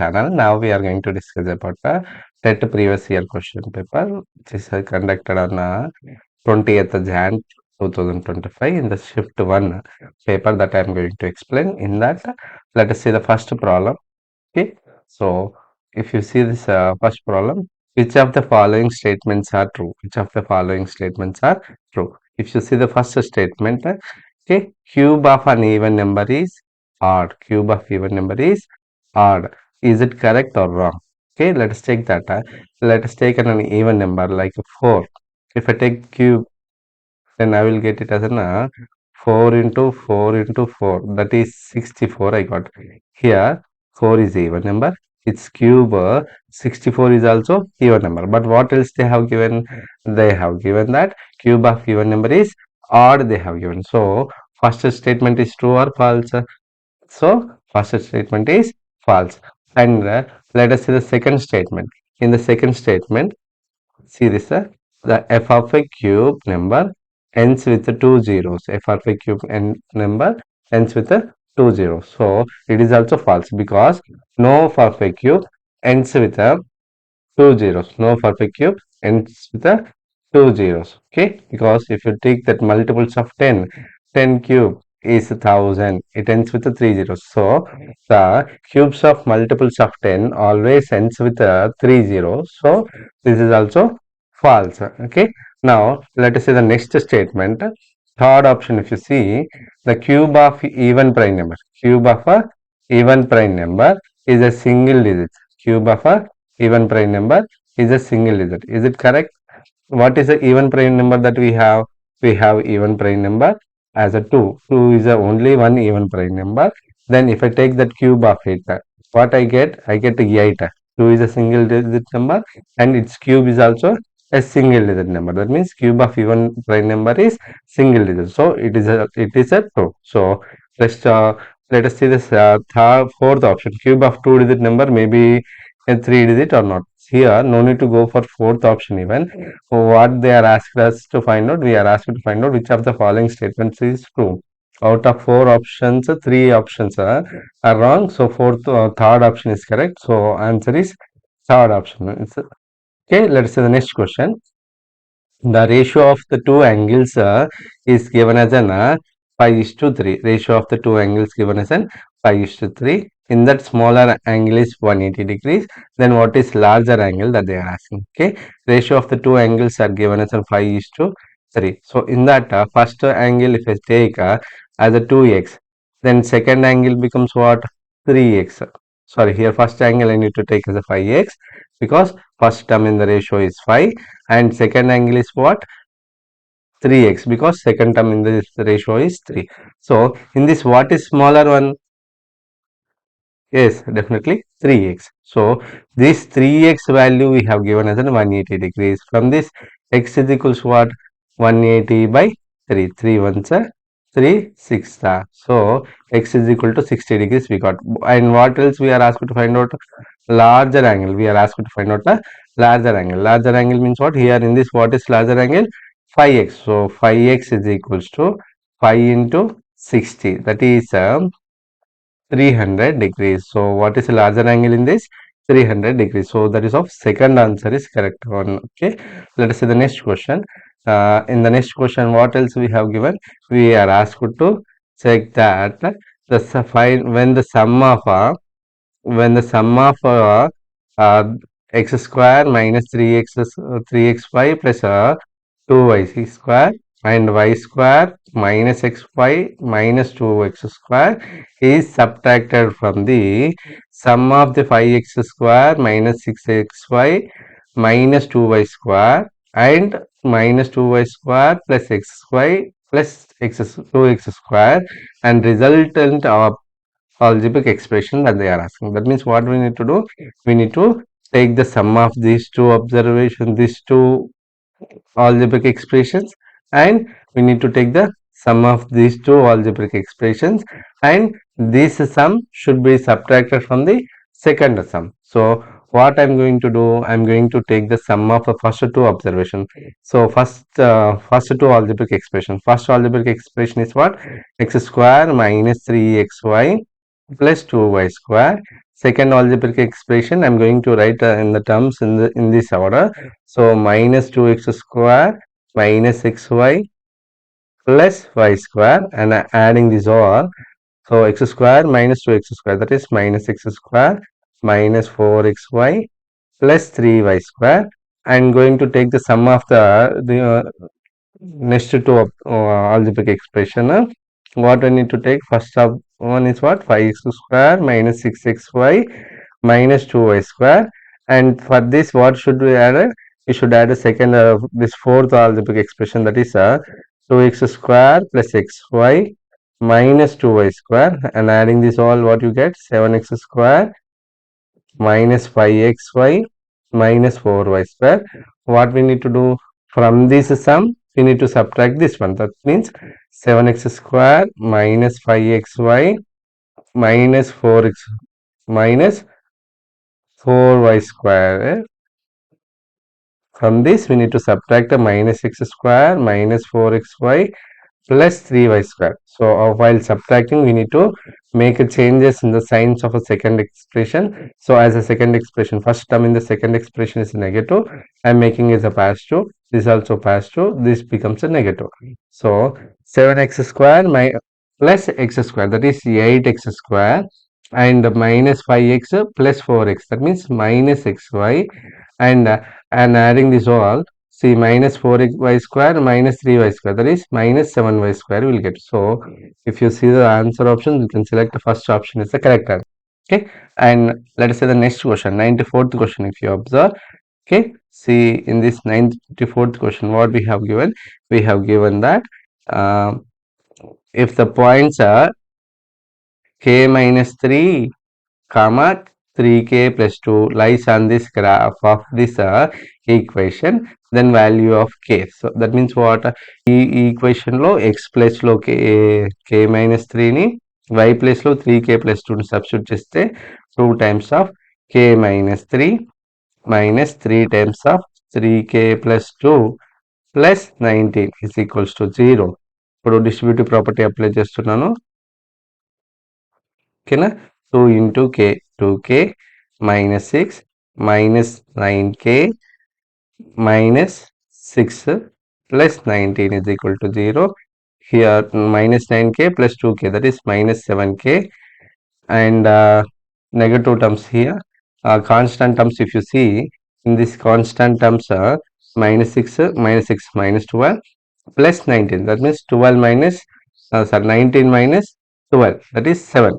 channel. Now we are going to discuss about the TET previous year question paper, which is conducted on 20th Jan 2025 in the shift 1 paper that I am going to explain. In that, let us see the first problem. Okay, so if you see this first problem, which of the following statements are true? Which of the following statements are true? If you see the first statement, okay, cube of an even number is odd. Cube of even number is odd. Is it correct or wrong? Okay, let us take that. Let us take an even number like 4. If I take cube, then I will get it as an 4 into 4 into 4. That is 64 I got. Here, 4 is even number. Its cube 64 is also even number. But what else they have given? They have given that cube of even number is odd they have given. So, first statement is true or false? So, first statement is false. And let us see the second statement. In the second statement, see this, the f of a cube number ends with two zeros. F of a cube number ends with two zeros. So, it is also false because no f of a cube ends with two zeros. No f of a cube ends with two zeros. Okay, because if you take that multiples of 10, 10 cube is 1000. It ends with three zeros. So, the cubes of multiples of 10 always ends with three zeros. So, this is also false. Okay, now let us see the next statement. Third option, if you see, the cube of even prime number. Cube of a even prime number is a single digit. Cube of a even prime number is a single digit. Is it correct? What is the even prime number that we have? We have even prime number as a 2. 2 is the only one even prime number. Then if I take that cube of it, what I get? I get 8. 2 is a single digit number and its cube is also a single digit number. That means cube of even prime number is single digit. So it is a 2. So let's let us see this fourth option. Cube of 2 digit number may be a 3 digit or not. Here, no need to go for fourth option even. What they are asked us to find out, we are asked to find out which of the following statements is true. Out of four options, three options are wrong. So third option is correct. So answer is third option. Okay, let's see the next question. The ratio of the two angles is given as an 5:3. Ratio of the two angles given as an 5:3. In that smaller angle is 180 degrees. Then what is larger angle that they are asking? Okay, ratio of the two angles are given as a 5:3. So in that first angle, if I take as a 2x, then second angle becomes what? 3x. Sorry, here first angle I need to take as a 5x because first term in the ratio is 5 and second angle is what? 3x because second term in this ratio is 3. So in this, what is smaller one? Yes, definitely 3x. So this 3x value we have given as an 180 degrees. From this, x is equals what? 180 by 3. 3 ones are 3 6. So x is equal to 60 degrees we got. And what else we are asked to find out? Larger angle. We are asked to find out the larger angle. Larger angle means what? Here in this, what is larger angle? 5x. So 5x is equals to 5 into 60. That is 300 degrees. So what is the larger angle in this? 300 degrees. So that is of second answer is correct one. Okay. Let us see the next question. In the next question, what else we have given? We are asked to check that when the sum of uh, x square minus 3xy plus 2y square and y square minus xy minus 2x square is subtracted from the sum of the 5x square minus 6xy minus 2y square and minus 2y square plus xy plus 2x square and resultant of algebraic expression that they are asking. That means what we need to do? We need to take the sum of these two observations, these two algebraic expressions, and we need to take the sum of these two algebraic expressions, and this sum should be subtracted from the second sum. So what I'm going to do? I'm going to take the sum of the first two observations. So first two algebraic expression. First algebraic expression is what? X square minus 3xy plus 2y square. second algebraic expression I'm going to write in the terms in this order. So minus 2x square minus xy plus y square, and adding this all. So x square minus 2x square, that is minus x square minus 4xy plus 3y square. I'm going to take the sum of the next two algebraic expression. What I need to take first of one is what? 5x square minus 6xy minus 2y square, and for this what should we add? We should add a second this fourth algebraic expression, that is 2x square plus xy minus 2y square, and adding this all, what you get? 7x square minus 5xy minus 4y square. What we need to do from this sum? We need to subtract this one. That means 7x square minus 5xy minus 4x minus 4y square. From this we need to subtract the minus x square minus 4xy plus 3y square. So while subtracting, we need to make a changes in the signs of a second expression. So as a second expression, first term in the second expression is negative, I'm making is a positive, this also positive, this becomes a negative. So 7x square plus x square, that is 8x square, and minus 5x plus 4x, that means minus xy, and adding this all. See, minus 4y square minus 3y square, that is minus 7y square will get. So if you see the answer option, you can select the first option is the correct answer. Okay, and let us say the next question, 94th question. If you observe, okay, see in this 94th question, what we have given? We have given that if the points are k minus 3 comma 3k plus 2 lies on this graph of this equation, then value of k. So that means what? Equation lo x place lo k minus 3 ni y place lo 3k plus 2 ni substitute cheste 2 times of k minus 3 minus 3 times of 3k plus 2 plus 19 is equals to 0. ఇప్పుడు distributive property apply చేస్తున్నాను. ఓకేనా? 2 into k, 2k minus 6 minus 9k minus 6 plus 19 is equal to 0. Here minus 9k plus 2k, that is minus 7k, and negative terms here. Constant terms, if you see in this constant terms, minus 6 minus 12 plus 19, that means 12 minus 19 minus 12, that is 7.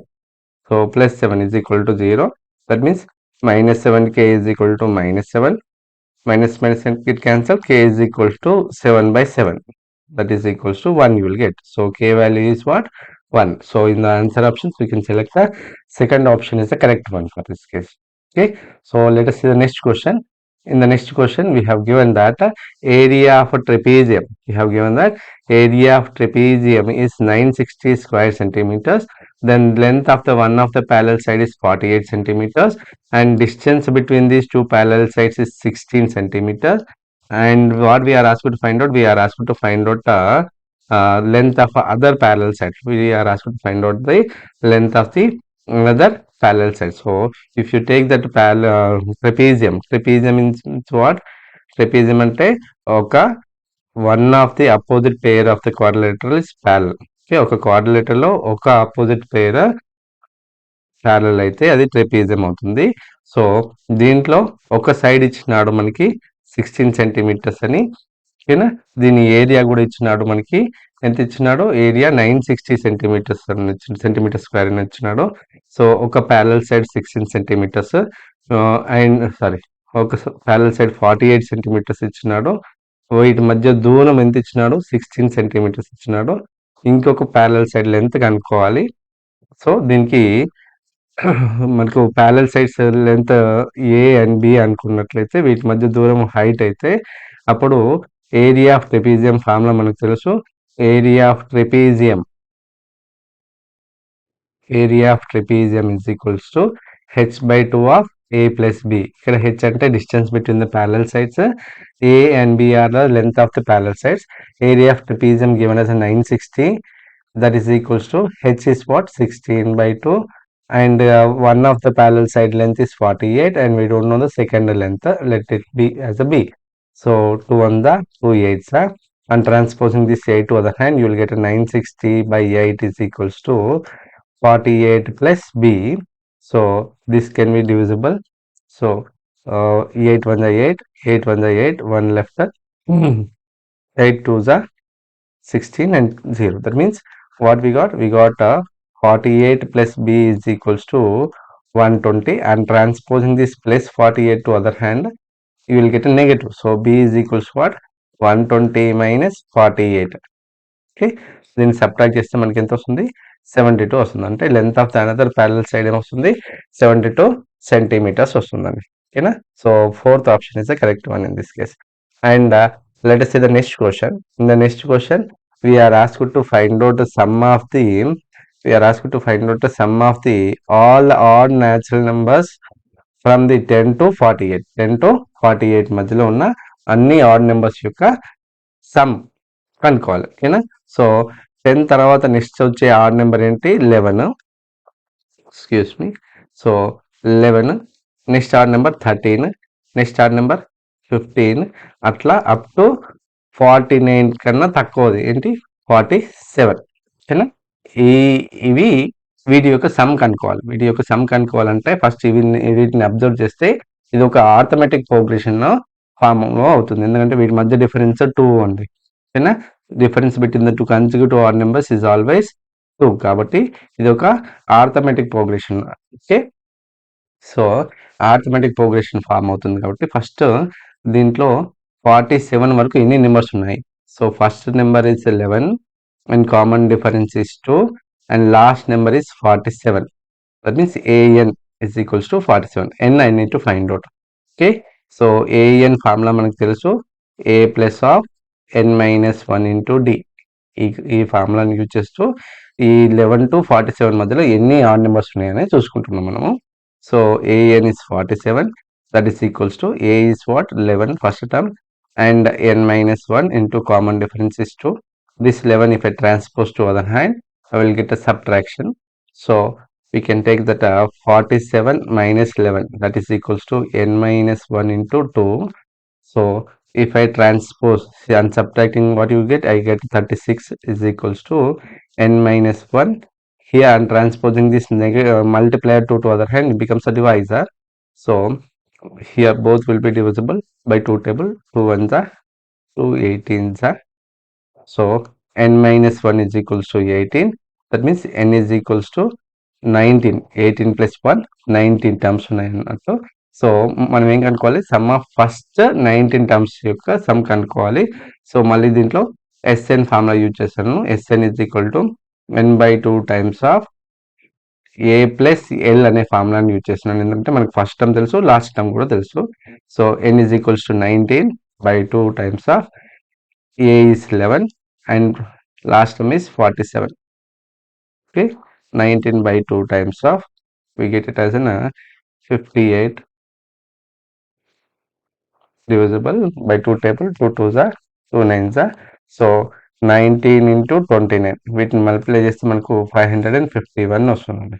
So plus 7 is equal to 0. That means minus 7k is equal to minus 7. Minus it cancel. K is equal to 7 by 7. That is equals to 1 you will get. So k value is what? 1. So in the answer options, we can select the second option is the correct one for this case. Okay. So let us see the next question. In the next question, we have given that area of a trapezium. We have given that area of trapezium is 960 square centimeters. Then length of the one of the parallel side is 48 centimeters, and distance between these two parallel sides is 16 centimeters. And what we are asked to find out? We are asked to find out length of other parallel sides. We are asked to find out the length of the other parallel sides. So if you take that trapezium means what? Trapezium ante oka one of the opposite pair of the quadrilateral is parallel. Okay, ఒక quadrilateral లో ఒక opposite pair parallel అయితే అది trapezium అవుతుంది. So దీంట్లో ఒక side ఇచ్చినాడు మనకి 16 సెంటీమీటర్స్ అని. ఓకేనా? దీని ఏరియా కూడా ఇచ్చినాడు మనకి. ఎంత ఇచ్చినాడు? ఏరియా 960 సెంటీమీటర్స్ సెంటీమీటర్ స్క్వేర్ అని ఇచ్చినాడు. సో ఒక ప్యారలల్ సైడ్ 16 సెంటీమీటర్స్ అండ్ ఒక ప్యారలల్ సైడ్ 48 సెంటీమీటర్స్ ఇచ్చినాడు. వీటి మధ్య దూరం ఎంత ఇచ్చినాడు? 16 సెంటీమీటర్స్ ఇచ్చినాడు. ఇంకొక ప్యారలల్ సైడ్ లెంత్ కనుక్కోవాలి. సో దీనికి మనకు parallel sides length A and B అనుకున్నట్లయితే వీటి మధ్య దూరం హైట్ అయితే అప్పుడు ఏరియా ఆఫ్ ట్రెపీజియం ఫార్ములా మనకు తెలుసు. Area of trapezium is equals to h by 2 of a plus b. ఇక్కడ h అంటే distance between the parallel sides, a and b are the length of the parallel sides. Area of trapezium given as a 960, that is equals to h is what? 16 by 2, and one of the parallel side length is 48 and we don't know the second length, let it be as a b. So 2 on the 2 8s and transposing this 8 to other hand, you will get a 960 by 8 is equals to 48 plus b. So this can be divisible. So 8 1 the 8, 8 1 the 8, 1 left, 8 2 the 16 and 0. That means what we got? We got 48 plus b is equals to 120, and transposing this plus 48 to other hand, you will get a negative. So b is equals to what? 120 minus 48. Okay, దీన్ని subtract చేస్తే మనకి ఎంత వస్తుంది? 72 వస్తుంది. అంటే length of the another parallel side ఏమొస్తుంది? 72 centimetres వస్తుందండి. ఓకేనా? So fourth option is the correct one in this case. And let us see the next question. In the next question, we are asked to find out the sum of the all odd natural numbers from the 10 to 48. 10 to 48 మధ్యలో ఉన్న అన్ని odd numbers యొక్క sum కనుక్కోవాలి. ఓకేనా? So 10 తర్వాత next వచ్చే odd number ఏంటి? 11. Excuse me. So 11, next odd number 13, next odd number 15, అట్లా అప్ టు 49 కన్నా తక్కువది ఏంటి? 47. ఓకేనా? ఇవి వీటి యొక్క సమ్ కనుక్కోవాలి. వీటి యొక్క సమ్ కనుక్కోవాలంటే ఫస్ట్ వీటిని అబ్జర్వ్ చేస్తే ఇది ఒక ఆర్థమెటిక్ ప్రోగ్రెషన్ ఫామ్ అవుతుంది. ఎందుకంటే వీటి మధ్య డిఫరెన్స్ 2 అండి. ఓకేనా? Difference between the two consecutive odd numbers is always 2. కాబట్టి ఇది ఒక arithmetic progression. Okay, so arithmetic progression form అవుతుంది. కాబట్టి ఫస్ట్ దీంట్లో 47 వరకు ఎన్ని నెంబర్స్ ఉన్నాయి? So first number is 11 and common difference is 2 and last number is 47. That means an is equals to 47. n I need to find out. Okay, so an formula మనకు తెలుసు, a plus of n minus 1 into d. ఈ ఫార్ములాని use చేస్తూ ఈ 11 to 47 మధ్యలో ఎన్ని odd numbers ఉన్నాయని చూసుకుంటున్నాం మనము. So an is 47, that is equals to a is what? 11 first term and n minus 1 into common difference is 2. This 11 if I transpose to other hand, I will get a subtraction. So we can take that 47 minus 11, that is equals to n minus 1 into 2. So if I transpose, see, on subtracting what you get, I get 36 is equals to n minus 1. Here I'm transposing this negative multiplier 2 to other hand, it becomes a divisor. So here both will be divisible by 2 table. 2 1s are 2 18s are. So n minus 1 is equals to 18. That means n is equals to 19. 18 plus 1, 19 terms ఉన్నాయి అన్నట్టు. So మనం ఏం కనుక్కోవాలి? Sum of first 19 terms యొక్క sum కనుక్కోవాలి. So మళ్ళీ దీంట్లో SN formula use చేస్తాను. SN is equal to N by 2 times of A plus L అనే ఫార్ములాని యూజ్ చేస్తున్నాను. ఎందుకంటే మనకు ఫస్ట్ టర్మ్ తెలుసు, లాస్ట్ టర్మ్ కూడా తెలుసు. So N is equals to 19 by 2 times of a is 11 and last term is 47. Okay, 19 by 2 times of, we get it as an 58 divisible by 2 table. 2 2s are 2 9s are. So 19 into 29, వీటిని multiply చేస్తే మనకు 551 వస్తుందండి.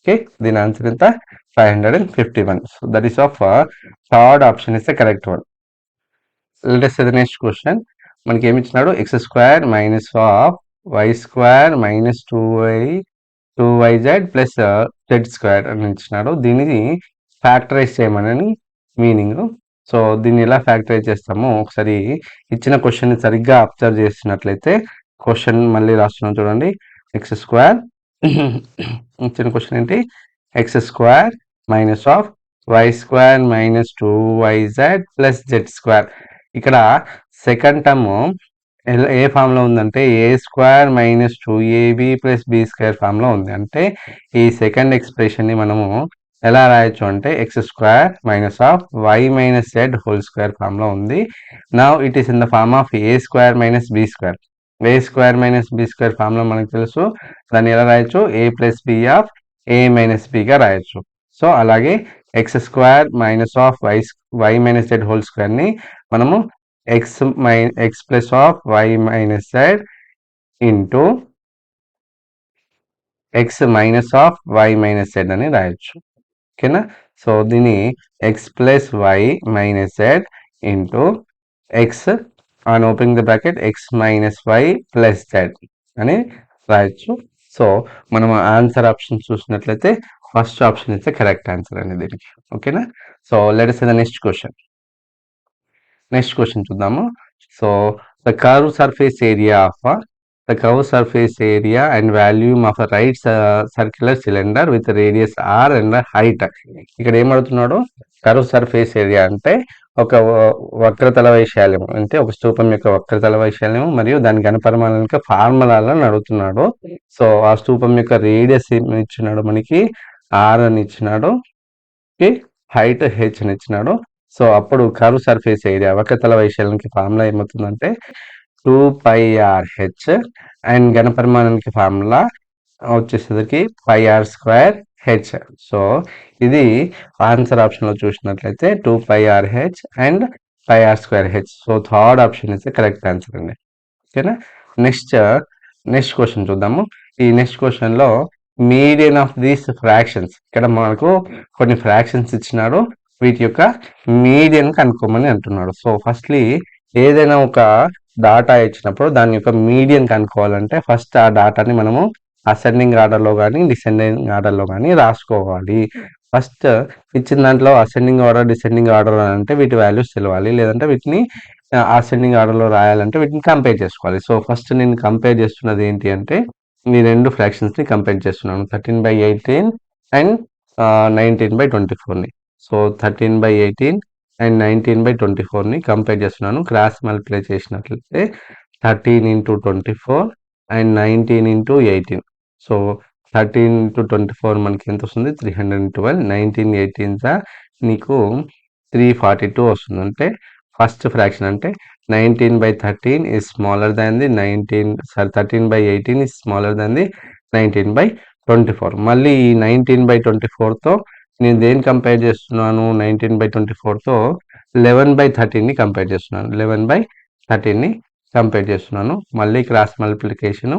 Okay, దీని answer ఎంత? 551. So that is of third option is the correct one. Let us say the next question. మనకి ఏమి ఇచ్చినాడు? X square minus of why square minus 2yz plus Z square అని ఇచ్చినాడు. దీనిని ఫ్యాక్టరైజ్ చేయమని మీనింగ్. సో దీన్ని ఎలా ఫ్యాక్టరైజ్ చేస్తామో ఒకసారి ఇచ్చిన క్వశ్చన్ సరిగ్గా అబ్జర్వ్ చేసినట్లయితే, క్వశ్చన్ మళ్ళీ రాస్తున్నాం చూడండి. ఎక్స్ స్క్వేర్ ఇచ్చిన క్వశ్చన్ ఏంటి? X square minus of why square minus 2yz plus Z square. ఇక్కడ సెకండ్ టర్మ్ ఏ ఫామ్ లో ఉందంటే a square minus 2ab plus B square form లో ఉంది. అంటే ఈ సెకండ్ ఎక్స్ప్రెషన్ ని మనము ఎలా రాయొచ్చు అంటే x square minus of y minus z whole square form లో ఉంది. Now it is in the form of a square minus B square. A square minus B square form లో మనకు తెలుసు, దాన్ని ఎలా రాయొచ్చు? A plus b of a minus బిగా రాయొచ్చు. సో అలాగే x square minus of y minus z whole square ని మనము x plus of y minus z into x minus of y minus z అని రాయొచ్చు. ఓకేనా? సో దీన్ని x plus y minus z into x on opening the bracket x minus y plus z అని రాయొచ్చు. So మనం answer option చూసినట్లయితే first option ఇస్తే correct answer అండి దీనికి. ఓకేనా? So let us see the next question. Next question చూద్దాము. So the curve surface area of the curve surface area and volume of right circular cylinder with radius r and height. ఇక్కడ ఏమడుతున్నాడు? Curve surface area అంటే ఒక వక్రతల వైశాల్యం అంటే ఒక స్తూపం యొక్క వక్రతల వైశాల్యం మరియు దాని ఘనపరిమాణం యొక్క ఫార్ములాలను అడుగుతున్నాడు. సో ఆ స్తూపం యొక్క రేడియస్ ఇచ్చినాడు, మనకి ఆర్ అని ఇచ్చినాడు, హైట్ హెచ్ అని ఇచ్చినాడు. సో అప్పుడు కర్వ్ సర్ఫేస్ ఏరియా వక్రతల వైశాల్యానికి ఫార్ములా ఏమవుతుందంటే 2πrh అండ్ ఘనపరిమాణానికి ఫార్ములా వచ్చేసరికి πr²h. సో ఇది ఆన్సర్ ఆప్షన్ లో చూసినట్లయితే 2πrh and πr²h. So third option is correct answer అండి. ఓకేనా? నెక్స్ట్ క్వశ్చన్ చూద్దాము. ఈ నెక్స్ట్ క్వశ్చన్ లో మీడియన్ ఆఫ్ దీస్ ఫ్రాక్షన్స్, ఇక్కడ మనకు కొన్ని ఫ్రాక్షన్స్ ఇచ్చినాడు, వీటి యొక్క మీడియన్ కనుక్కోమని అంటున్నాడు. సో ఫస్ట్లీ ఏదైనా ఒక డాటా ఇచ్చినప్పుడు దాని యొక్క మీడియన్ కనుక్కోవాలంటే ఫస్ట్ ఆ డాటాని మనము అసెండింగ్ ఆర్డర్లో కానీ డిసెండింగ్ ఆర్డర్లో కానీ రాసుకోవాలి. ఫస్ట్ ఇచ్చిన దాంట్లో అసెండింగ్ ఆర్డర్ డిసెండింగ్ ఆర్డర్ అంటే వీటి వాల్యూస్ తెలవాలి, లేదంటే వీటిని అసెండింగ్ ఆర్డర్లో రాయాలంటే వీటిని కంపేర్ చేసుకోవాలి. సో ఫస్ట్ నేను కంపేర్ చేస్తున్నది ఏంటి అంటే ఈ రెండు ఫ్రాక్షన్స్ని కంపేర్ చేస్తున్నాను, 13/18 అండ్ 19/24ని. సో 13/18 అండ్ 19/24ని కంపేర్ చేస్తున్నాను. క్రాస్ మల్టిప్లై చేసినట్లయితే 13 × 24 అండ్ 19 × 18. సో 13 × 24 మనకి ఎంత వస్తుంది? 312. 19 18 నీకు 342 వస్తుంది. అంటే ఫస్ట్ ఫ్రాక్షన్ అంటే 19/13 is smaller than the 13/18 is smaller than the 19/24. మళ్ళీ ఈ 19/24తో నేను దేన్ని కంపేర్ చేస్తున్నాను? 19/24తో 11/13ని కంపేర్ చేస్తున్నాను. 11/13ని కంపేర్ చేస్తున్నాను. మళ్ళీ క్రాస్ మల్టిప్లికేషన్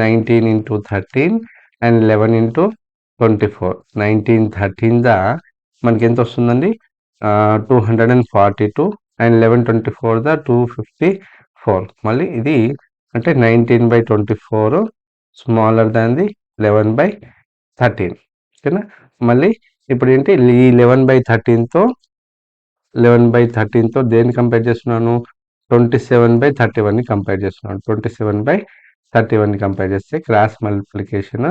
19 × 13 అండ్ 11 × 24. 19/13 మనకి ఎంత వస్తుందండి? 242 అండ్ 11/24 254. మళ్ళీ ఇది అంటే 19/24 స్మాలర్ దాన్ ది 11/13. ఓకేనా? మళ్ళీ ఇప్పుడు ఏంటి ఈ 11/13తో దేన్ని కంపేర్ చేస్తున్నాను? 27/31ని కంపేర్ చేస్తున్నాను. 27/31ని కంపేర్ చేస్తే క్రాస్ మల్టిప్లికేషన్.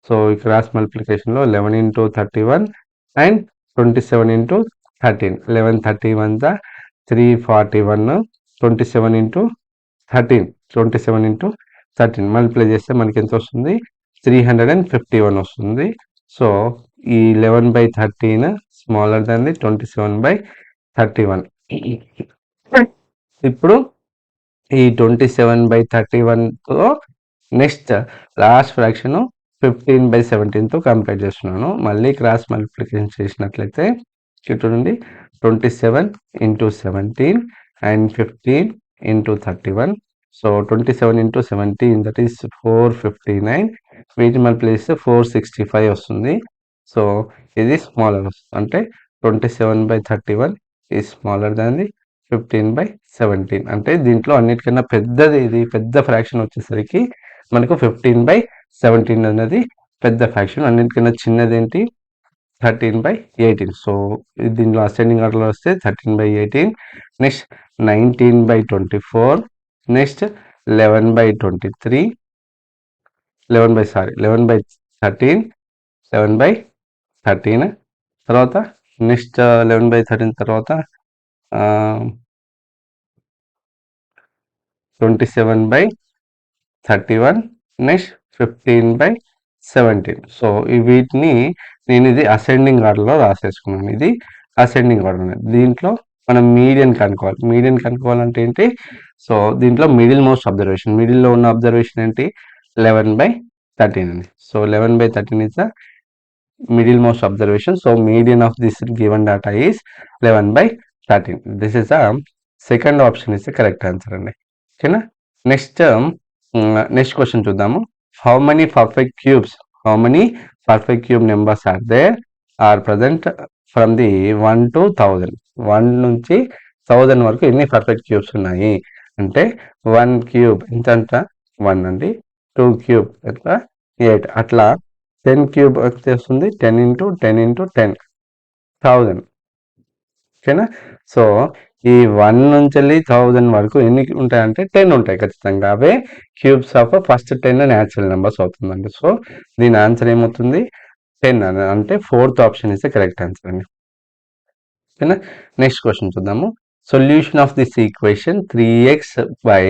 సో ఈ క్రాస్ మల్టిప్లికేషన్లో 11 × 31 అండ్ 27 × 13. 11 31 341. 27 × 13 27 × 13 మల్టిప్లై చేస్తే మనకి ఎంత వస్తుంది? 351 వస్తుంది. సో ఈ 11/13 స్మాలర్ దాన్ ది 27/31. ఇప్పుడు ఈ 27/31తో నెక్స్ట్ లాస్ట్ ఫ్రాక్షన్ 15/17తో కంపేర్ చేస్తున్నాను. మళ్ళీ క్రాస్ మల్టిప్లికేషన్ చేసినట్లయితే ఇటు నుండి 27 × 17 అండ్ 15 × 31. So 27 × 17 that is 459. వీటి మల్టిప్లై చేస్తే 465 వస్తుంది. సో ఇది స్మాలర్ వస్తుంది, అంటే 27/31 ఈ స్మాలర్ దాన్ ది 15/17. అంటే దీంట్లో అన్నిటికన్నా పెద్దది, ఇది పెద్ద ఫ్రాక్షన్ వచ్చేసరికి మనకు 15/17 అనేది పెద్ద ఫ్రాక్షన్. అన్నిటికన్నా చిన్నది ఏంటి? 13/18. సో దీనిలో అసెండింగ్ ఆర్డర్లో వస్తే 13/18. నెక్స్ట్ 19/24. నెక్స్ట్ 11/23. 11/13. 11/13 తర్వాత నెక్స్ట్ 11/13 తర్వాత 27/31. నెక్స్ట్ 15/17. సో వీటిని నేను ఇది అసెండింగ్ ఆర్డర్లో రాసేసుకున్నాను. ఇది అసెండింగ్ ఆర్డర్. దీంట్లో మనం మీడియన్ కనుక్కోవాలి. మీడియన్ కనుక్కోవాలంటే ఏంటి? సో దీంట్లో మిడిల్ మోస్ట్ అబ్జర్వేషన్, మిడిల్లో ఉన్న అబ్జర్వేషన్ ఏంటి? 11/13 అండి. So 11/13 is the middle most observation. So median of this given data is 11/13. This is the second option is the correct answer అండి. ఓకేనా? నెక్స్ట్ క్వశ్చన్ చూద్దాము. How many perfect cubes how many perfect cube numbers are present from the 1 to 1000. 1 నుంచి 1000 వరకు ఎన్ని perfect cubes ఉన్నాయి అంటే 1 cube ఎంత 1 అండి, 2 క్యూబ్ ఎంత 8, అట్లా 10 క్యూబ్ వచ్చేస్తుంది 10 ఇంటూ 10 ఇంటూ 10 1000. ఓకేనా. సో ఈ 1 నుంచి 1000 వరకు ఎన్ని ఉంటాయంటే 10 ఉంటాయి ఖచ్చితంగా. అవే cubes of first 10 natural numbers అవుతుందండి. సో దీని ఆన్సర్ ఏమవుతుంది 10 అని, అంటే 4th option is the correct answer అండి. ఓకేనా. నెక్స్ట్ క్వశ్చన్ చూద్దాము. Solution of this equation 3x by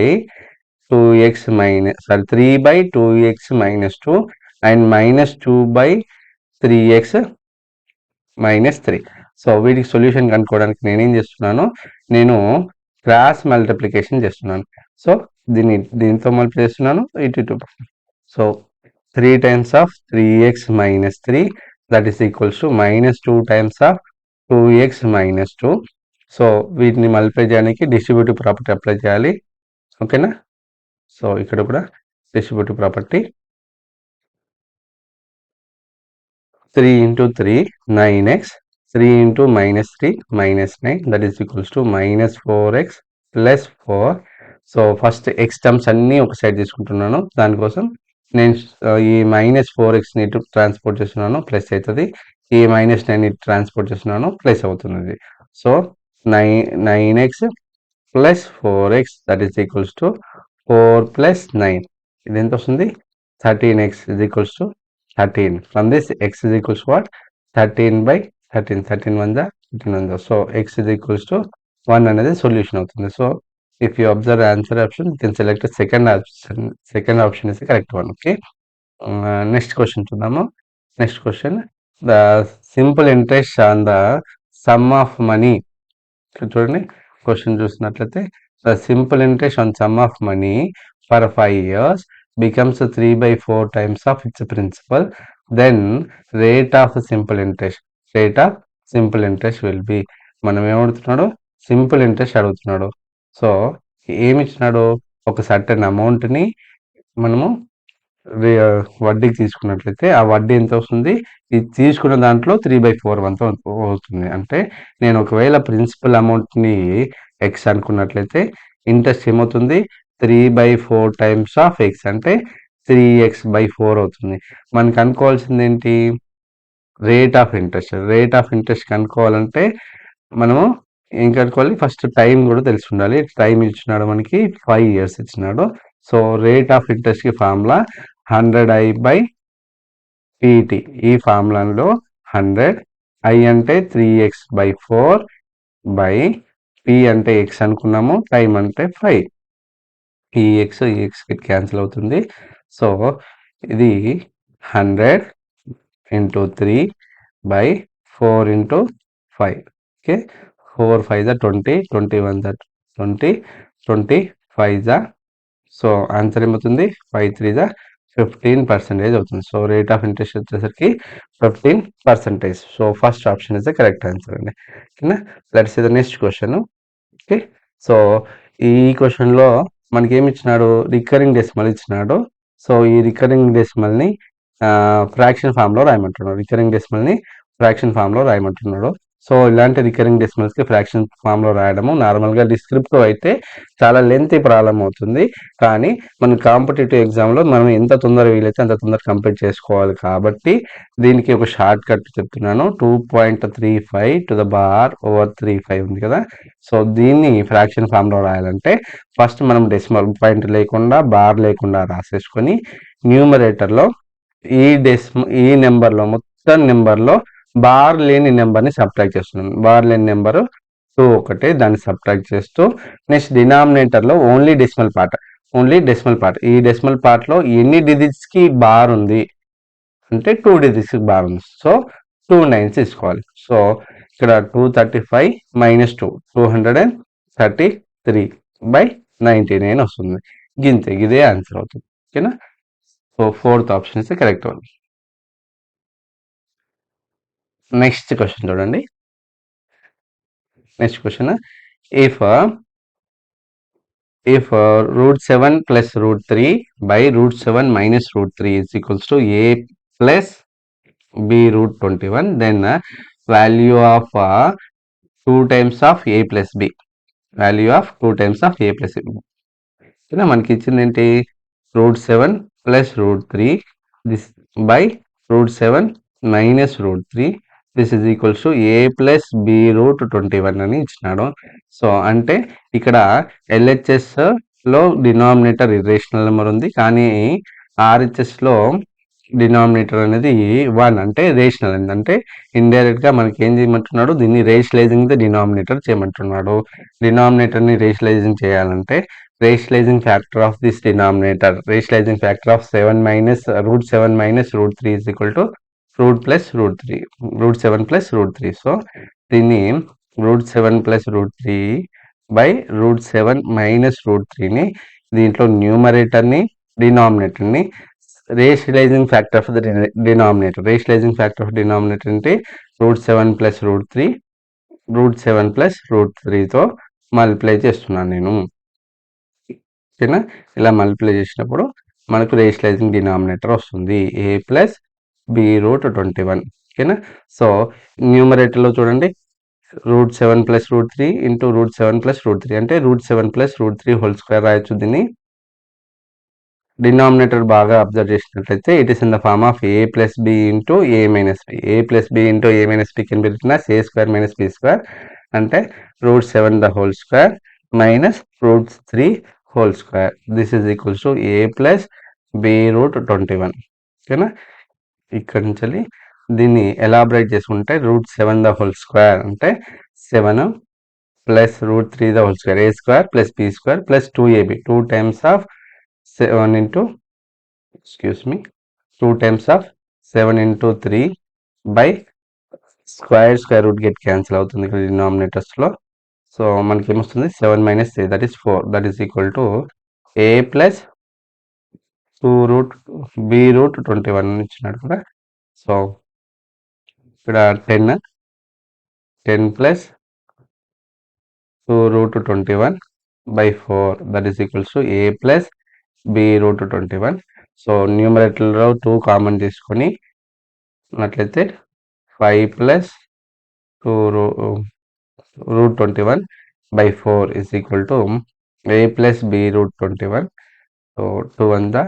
2x minus 3 by 2x minus 2 and minus 2 by 3x minus 3. So వీటికి solution కనుక్కోవడానికి నేనేం చేస్తున్నాను, నేను క్రాస్ మల్టిప్లికేషన్ చేస్తున్నాను. సో దీంతో మల్టిప్లై చేస్తున్నాను, ఇటు. So 3 times of 3x minus 3 that is equals to minus 2 times of 2x minus 2. So వీటిని మల్టిప్లై చేయడానికి డిస్ట్రిబ్యూటివ్ ప్రాపర్టీ అప్లై చేయాలి. ఓకేనా. సో ఇక్కడ కూడా distributive property 3 into 3 9x, 3 into minus 3 minus 9 that is equals to minus 4x plus 4. So first X terms అన్నీ ఒక side తీసుకుంటున్నాను. దానికోసం నేను ఈ మైనస్ 4xని ఇటు ట్రాన్స్పోర్ట్ చేస్తున్నాను, ప్లస్ అవుతుంది. ఈ మైనస్ 9 ఇటు ట్రాన్స్పోర్ట్ చేస్తున్నాను, ప్లస్ అవుతుంది. So 9x plus 4x that is equals to 4 plus 9, ఇది ఎంత వస్తుంది 13x is equals to 13. From this x is equals to what 13 by 13, 13 1 13 1. So x is equals to 1 అనేది సొల్యూషన్ అవుతుంది. So if you observe answer option you can select the second option is the correct one. Okay. Next question చూద్దాము. Next question, the simple interest on the sum of money. చూడండి question చూసినట్లయితే the simple interest on sum of money for 5 years becomes 3 by 4 times of its principal, then rate of simple interest will be, మనం ఏమడుగుతున్నాడు simple interest అడుగుతున్నాడు. So ఏమి ఇచ్చినాడు, ఒక certain అమౌంట్ని మనము వడ్డీకి తీసుకున్నట్లయితే ఆ వడ్డీ ఎంత వస్తుంది, ఇది తీసుకున్న దాంట్లో 3/4 వంతు అవుతుంది. అంటే నేను ఒకవేళ ప్రిన్సిపల్ అమౌంట్ని ఎక్స్ అనుకున్నట్లయితే ఇంట్రెస్ట్ ఏమవుతుంది 3/4 టైమ్స్ ఆఫ్ ఎక్స్ అంటే 3x/4 అవుతుంది. మనకు అనుకోవాల్సింది ఏంటి, రేట్ ఆఫ్ ఇంట్రెస్ట్ కనుక్కోవాలంటే మనము ఏం కనుక్కోవాలి, ఫస్ట్ టైం కూడా తెలిసి ఉండాలి. టైం ఇచ్చినాడు మనకి 5 years ఇచ్చినాడు. సో రేట్ ఆఫ్ ఇంట్రెస్ట్కి ఫార్ములా 100i/pt. ఈ ఫార్ములాలో 100 i అంటే 3x/4 బై p అంటే x అనుకున్నాము, టైం అంటే 5. ఈ ఎక్స్ క్యాన్సిల్ అవుతుంది. సో ఇది 100 into 3 by 4 into 5. Okay. 4 5 20, 21 20, 25 so answer ఏమవుతుంది 5 3 15% అవుతుంది. సో రేట్ ఆఫ్ ఇంట్రెస్ట్ వచ్చేసరికి 15%. So first option is the correct answer అండి. ఓకేనా. Let's see the next question. Okay. So ఈ క్వశ్చన్లో మనకి ఏమి ఇచ్చినాడు, రికరింగ్ డెసిమల్ ఇచ్చినాడు. సో ఈ రికరింగ్ డెసిమల్ని ఫ్రాక్షన్ ఫామ్లో రాయమంటున్నాడు. సో ఇలాంటి రికరింగ్ డెసిమల్స్కి ఫ్రాక్షన్ ఫామ్లో రాయడము నార్మల్గా డిస్క్రిప్టివ్ అయితే చాలా లెంతీ ప్రాబ్లం అవుతుంది. కానీ మన కాంపిటేటివ్ ఎగ్జామ్లో మనం ఎంత తొందరగా వీలైతే అంత తొందరగా కంప్లీట్ చేసుకోవాలి. కాబట్టి దీనికి ఒక షార్ట్ కట్ చెప్తున్నాను. 2.35 to the power over 35 ఉంది కదా. సో దీన్ని ఫ్రాక్షన్ ఫామ్లో రాయాలంటే ఫస్ట్ మనం డెసిమల్ పాయింట్ లేకుండా బార్ లేకుండా రాసేసుకొని న్యూమరేటర్లో ఈ నెంబర్లో మొత్తం నెంబర్లో బార్ లేని నెంబర్ని సబ్ట్రాక్ట్ చేస్తున్నాను. బార్ లేని నెంబరు 2 ఒకటే, దాన్ని సబ్ట్రాక్ట్ చేస్తూ నెక్స్ట్ డినామినేటర్లో ఓన్లీ డెసిమల్ పార్ట్. ఈ డెసిమల్ పార్ట్లో ఎన్ని డిజిట్స్కి బార్ ఉంది అంటే 2 డిజిట్స్కి బార్ ఉంది. సో 2 9s తీసుకోవాలి. సో ఇక్కడ 235 - 2 233/99 వస్తుంది. ఇదే ఆన్సర్ అవుతుంది. ఓకేనా. So 4th option is correct one. Next question చూడండి. Next question, if √7 + √3 by √7 - √3 is equals to a plus b root 21, then value of 2 times of a plus b, value of 2 times of a plus b. ఓకేనా, మనకి ఇచ్చింది ఏంటి, √7 plus √3 this by √7 minus √3 this is equals to A plus B root 21 అని ఇచ్చినాడు. So అంటే ఇక్కడ LHS లో denominator irrational number ఉంది, కానీ ఆర్హెచ్ఎస్ లో డినామినేటర్ అనేది 1 అంటే రేషనల్. అంటే ఇండైరెక్ట్ గా మనకి ఏం చేయమంటున్నాడు, దీన్ని రేషనలైజింగ్ ద డినామినేటర్ చేయమంటున్నాడు. డినామినేటర్ ని రేషనలైజింగ్ చేయాలంటే rationalizing factor of this denominator, rationalizing factor of 7 minus √7 minus √3 is equal to root plus √3, √7 plus √3. So దీన్ని √7 plus √3 by √7 minus √3 ని దీంట్లో న్యూమరేటర్ ని డినామినేటర్ ని rationalising factor of the denominator, rationalising factor of denominator అంటే √7 plus √3, √7 plus √3తో multiply చేస్తున్నాను నేను. ఓకేనా, ఇలా మల్టిప్లై చేసినప్పుడు మనకు రేషనలైజింగ్ డినామినేటర్ వస్తుంది ఏ ప్లస్ బి రూట్ 21. ఓకేనా, సో న్యూమరేటర్లో చూడండి √7 plus √3 ఇంటూ √7 plus √3 అంటే √7 plus √3 హోల్ స్క్వేర్ రాయొచ్చు. దీన్ని డినామినేటర్ బాగా అబ్జర్వ్ చేసినట్లయితే it is in the form of A plus B into A minus B. A plus B into A minus B can be written as A square minus B square, అంటే √7 the whole square minus √3 whole square. This is equals to A plus B root 21. ఓకేనా, ఇక్కడ నుంచి దీన్ని elaborate చేసుకుంటే √7 the whole square అంటే 7 plus √3 the whole square, A square plus B square plus 2ab, 2 times of 7 into two times of 7 into 3 by square root get cancel అవుతుంది ఇక్కడ denominators లో. So మనకి ఏమొస్తుంది 7 minus 3 that is 4, that is equal to A plus 2 root B root 21 ఇచ్చినాడు కూడా. So ఇక్కడ 10 plus 2 root 21 by 4 that is equals to A plus B root 21. So న్యూమరేటర్లో 2 common తీసుకొని ఉన్నట్లయితే 5 plus 2 root 21 by 4 is equal to a plus b root 21. So 2 1 the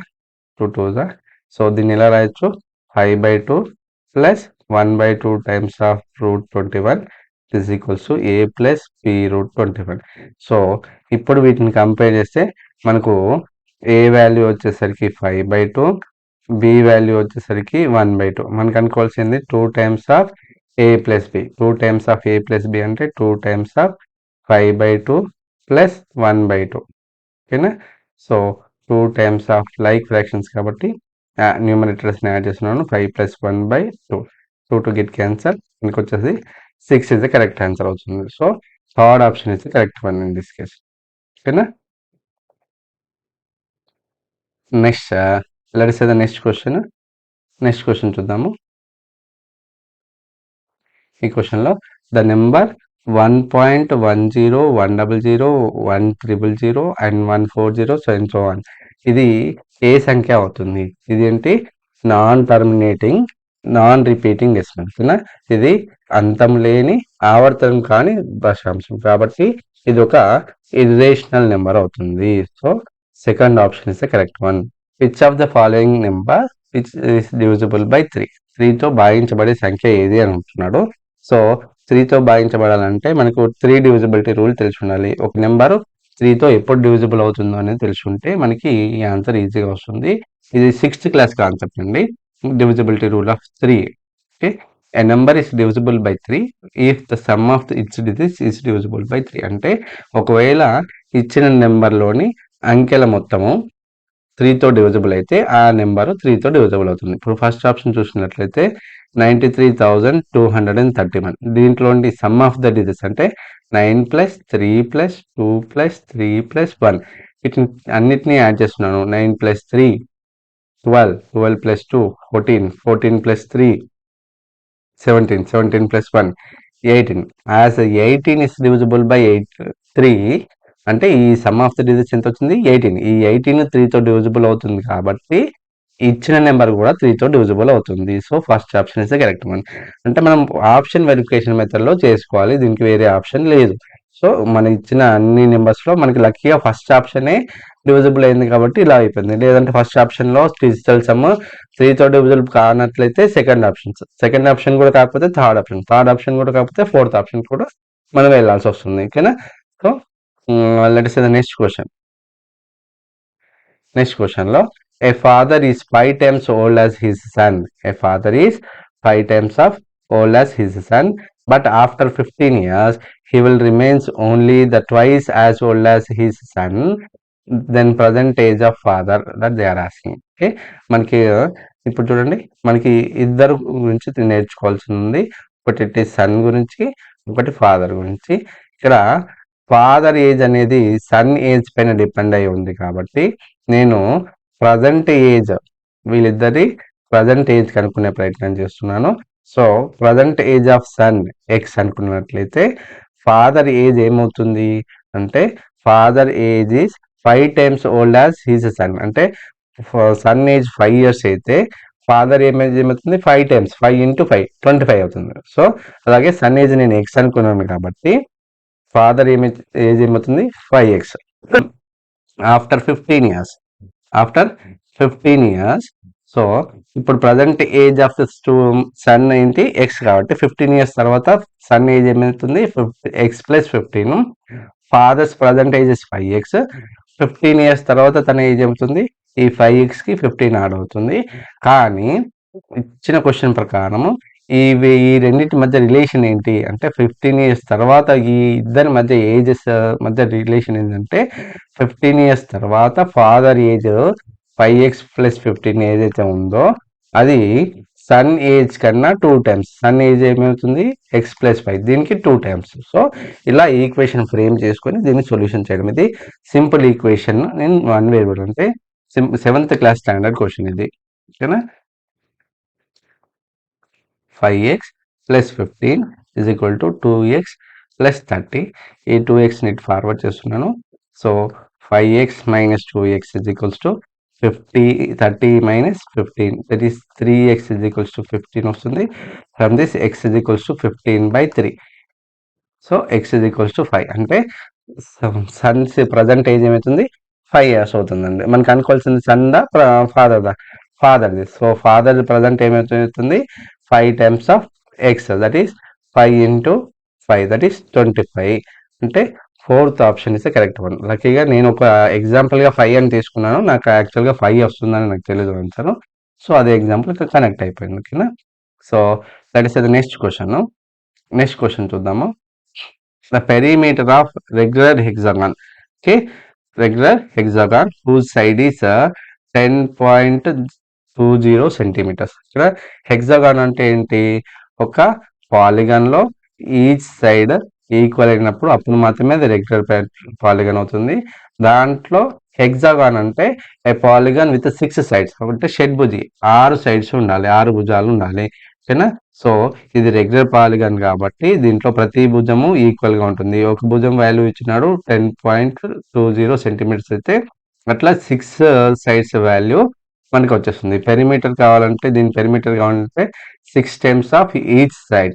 2 2 the, so దీన్ని ఎలా రాయొచ్చు 5/2 plus 1/2 times of root 21 is equals to a plus b root 21. So ఇప్పుడు వీటిని compare చేస్తే మనకు a వాల్యూ వచ్చేసరికి 5/2, b వాల్యూ వచ్చేసరికి 1/2. మనకు అనుకోవాల్సింది 2 times of a plus b, 2 times of a plus b అంటే 2 టైమ్స్ ఆఫ్ 5/2 ప్లస్ 1/2. ఓకేనా, so 2 times of like fractions కాబట్టి న్యూమరేటర్స్ని యాడ్ చేస్తున్నాను. 5 ప్లస్ 1/2, 2 టు గెట్ క్యాన్సర్, మనకు వచ్చేసి 6 ఇస్ ద కరెక్ట్ ఆన్సర్ అవుతుంది. So third option is the correct one in this case. ఓకేనా, next let us say the next question చూద్దాము. ఈ క్వశ్చన్లో the number 1.10 100 100 and 140 so on, ఇది ఏ సంఖ్య అవుతుంది? ఇది ఏంటి, non terminating non repeating decimal. ఇది అంతం లేని ఆవర్తనం కాని దశాంశం కాబట్టి ఇది ఒక ఇర్రేషనల్ నెంబర్ అవుతుంది. So second option is the correct one. Which of the following number which is divisible by 3? 3తో భాగించబడే సంఖ్య ఏది అని అంటున్నాడు. సో 3తో భాగించబడాలంటే మనకు 3 డివిజిబిలిటీ రూల్ తెలిసి ఉండాలి. ఒక నెంబరు 3తో ఎప్పుడు డివిజిబుల్ అవుతుందో అనేది తెలుసుంటే మనకి ఈ ఆన్సర్ ఈజీగా వస్తుంది. ఇది 6th క్లాస్ కాన్సెప్ట్ అండి, divisibility rule of 3. Okay, a number is divisible by 3 if the sum of its digits is divisible by 3. అంటే ఒకవేళ ఇచ్చిన నెంబర్లోని అంకెల మొత్తము 3తో డివిజిబుల్ అయితే ఆ నెంబర్ 3తో డివిజిబుల్ అవుతుంది. ఇప్పుడు ఫస్ట్ ఆప్షన్ చూసినట్లయితే 93,231, దీంట్లో సమ్ ఆఫ్ ద డిజిట్స్ అంటే 9 ప్లస్ 3 ప్లస్ 2 ప్లస్ 3 ప్లస్ 1, వీటిని అన్నిటినీ యాడ్ చేస్తున్నాను. 9 plus 3 12, 12 plus 2 14, 14 plus 3 17, 17 plus 1 18. As 18 is divisible by 3 అంటే ఈ సమ్ ఆఫ్ ద డిజిట్స్ ఎంత వచ్చింది 18. ఈ 18 3తో డివిజిబుల్ అవుతుంది కాబట్టి ఇచ్చిన నెంబర్ కూడా 3తో డివిజిబుల్ అవుతుంది. So first option is the correct one. అంటే మనం ఆప్షన్ వెరిఫికేషన్ మెథడ్లో చేసుకోవాలి, దీనికి వేరే ఆప్షన్ లేదు. సో మన ఇచ్చిన అన్ని నెంబర్స్లో మనకి లక్కీగా ఫస్ట్ ఆప్షనే డివిజిబుల్ అయింది కాబట్టి ఇలా అయిపోయింది. లేదంటే ఫస్ట్ ఆప్షన్లో డిజిటల్ సమ్ 3తో డివిజిబుల్ కానట్లయితే సెకండ్ ఆప్షన్ కూడా కాకపోతే థర్డ్ ఆప్షన్ కూడా కాకపోతే ఫోర్త్ ఆప్షన్ కూడా మనం వెళ్ళాల్సి వస్తుంది. ఓకేనా? So let us say the next క్వశ్చన్లో a father is 5 times old as his son. A father is 5 times of old as his son, but after 15 years he will remains only the twice as old as his son. Then present age of father that they are asking. Okay, మనకి ఇప్పుడు చూడండి, మనకి ఇద్దరు గురించి నేర్చుకోవాల్సి ఉంది. ఒకటి sun గురించి, ఒకటి ఫాదర్ గురించి. ఇక్కడ ఫాదర్ ఏజ్ అనేది సన్ ఏజ్ పైన డిపెండ్ అయి ఉంది కాబట్టి నేను ప్రజెంట్ ఏజ్, వీళ్ళిద్దరి ప్రజెంట్ ఏజ్ కనుక్కునే ప్రయత్నం చేస్తున్నాను. So present age of son X అనుకున్నట్లయితే ఫాదర్ ఏజ్ ఏమవుతుంది అంటే father age is 5 times old as his son. అంటే సన్ ఏజ్ 5 years అయితే ఫాదర్ ఏమేజ్ ఏమవుతుంది 5 times 5 into 5 25 అవుతుంది. సో అలాగే సన్ ఏజ్ నేను ఎక్స్ అనుకున్నాను కాబట్టి ఫాదర్ ఏజ్ ఏమవుతుంది 5x. ఆఫ్టర్ 15 years సో ఇప్పుడు ప్రజెంట్ ఏజ్ ఆఫ్ సన్ ఏంటి ఎక్స్ కాబట్టి 15 years తర్వాత సన్ ఏజ్ ఏమవుతుంది X plus 15. Father's present age 5x. 15 years తర్వాత తన ఏజ్ ఏమవుతుంది ఈ 5xకి 15 యాడ్ అవుతుంది. కానీ ఇచ్చిన క్వశ్చన్ ప్రకారం ఈ రెండింటి మధ్య రిలేషన్ ఏంటి అంటే 15 years తర్వాత ఈ ఇద్దరి మధ్య ఏజెస్ మధ్య రిలేషన్ ఏంటంటే 15 years తర్వాత ఫాదర్ ఏజ్ 5x ప్లస్ 15 ఏదైతే ఉందో అది సన్ ఏజ్ కన్నా 2 times. సన్ ఏజ్ ఏమవుతుంది ఎక్స్ ప్లస్ 5, దీనికి 2 times. సో ఇలా ఈక్వేషన్ ఫ్రేమ్ చేసుకొని దీన్ని సొల్యూషన్ చేయడం. ఇది సింపుల్ ఈక్వేషన్ నేను 1 వేరియబుల్ అంటే 7th class స్టాండర్డ్ క్వశ్చన్ ఇది. ఓకేనా? 5x plus 15 is equal to 2x plus 30. ఈ 2x ని ఫార్వర్డ్ చేస్తున్నాను. So 5x minus 2x is equals to 30 minus 15, that is 3x is equals to 15 వస్తుంది. From this x is equals to 15 by 3. So x is equals to 5 అంటే Sons present age ఏమవుతుంది 5 years అవుతుందండి. మనకు అనుకోవాల్సింది sun దా ఫాదర్ది. So father present ఏమవుతుంది 5 times of x, that is 5 into 5, that is 25. అంటే fourth option is correct one. లక్కీగా నేను ఒక ఎగ్జాంపుల్గా 5 అని తీసుకున్నాను, నాకు యాక్చువల్గా 5 వస్తుందని నాకు తెలియదు ఆన్సర్. సో అదే ఎగ్జాంపుల్ కనెక్ట్ అయిపోయింది. ఓకేనా? So that is the next question చూద్దాము. The perimeter of regular hexagon. Okay, regular hexagon whose side is 10.20 centimeters. ఇక్కడ హెక్సాగాన్ అంటే ఏంటి, ఒక పాలిగాన్ లో ఈచ్ సైడ్ ఈక్వల్ అయినప్పుడు అప్పుడు మాత్రమే అది రెగ్యులర్ పాలిగాన్ అవుతుంది. దాంట్లో హెక్సాగాన్ అంటే ఏ పాలిగాన్ విత్ 6 sides, అంటే షడ్భుజి 6 sides ఉండాలి, 6 భుజాలు ఉండాలి. ఓకేనా? సో ఇది రెగ్యులర్ పాలిగాన్ కాబట్టి దీంట్లో ప్రతి భుజము ఈక్వల్ గా ఉంటుంది. ఒక భుజం వాల్యూ ఇచ్చినాడు 10.20 centimeters అయితే అట్లా 6 sides వాల్యూ మనకి వచ్చేస్తుంది. పెరిమీటర్ కావాలంటే దీని పెరిమీటర్ కావాలంటే 6 times of each side